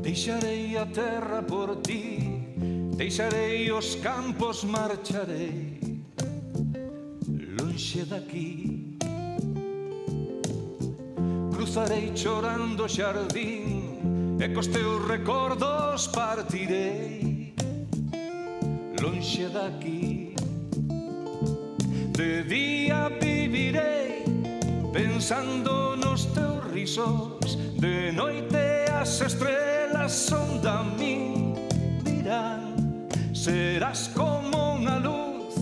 Deixarei a terra por ti, deixarei os campos, marcharei lonxe daqui. Cruzarei chorando o xardín e cos teus recordos partirei lonxe daqui. De día vivirei pensando nos teus risos, de noite as estrelas son da min dirán, serás como unha luz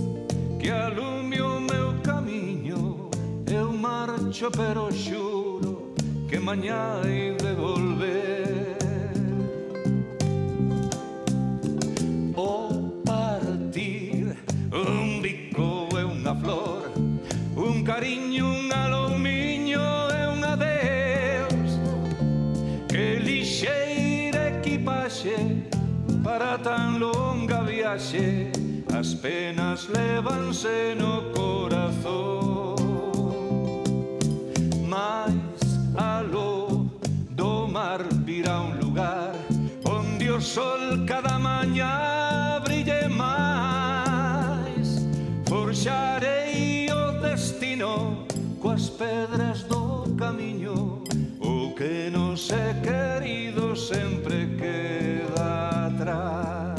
que alume o meu camiño. Eu marcho pero xuro que mañá hei de volver. O partir, un bico e unha flor, un cariño, un alumiño e un adeus. Que lixeira equipaxe para tan longa viaxe, as penas levanse no corazón. Mais aló do mar virá un lugar onde o sol cada mañá brille máis. Forxarei o destino coas pedras do camiño, o que nos é querido sempre queda atrás.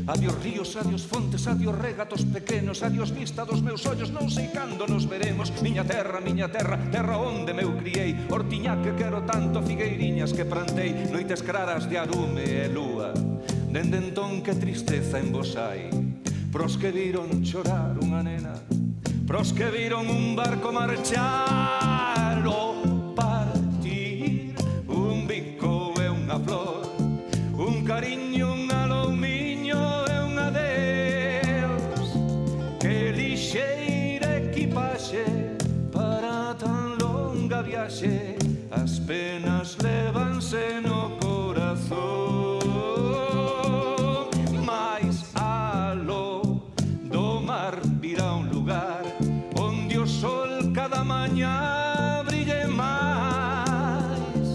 Adiós ríos, adiós fontes, adiós regatos pequenos, adiós vista dos meus ollos, non sei cando nos veremos. Miña terra, terra onde meu criei, hortiña que quero tanto, figueiriñas que plantei, noites claras de arume e lúa. Dende entón que tristeza en vos hai, pros que viron chorar unha nena, pros que viron un barco marchar. O partir, un bico e unha flor, un cariño, un alumiño e un adeus. Que lixeira equipaxe para tan longa viaxe, as penas levanse no corazón. Mais aló do mar virá un lugar onde o sol cada mañá brille máis.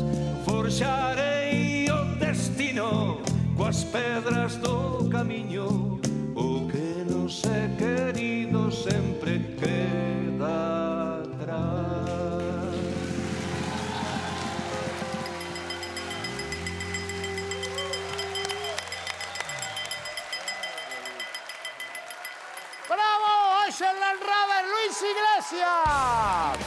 Forxarei o destino coas pedras do camiño, o que nos é querido sempre queda atrás. ¡Bravo! ¡Ángel Lanrada, Luis Iglesias!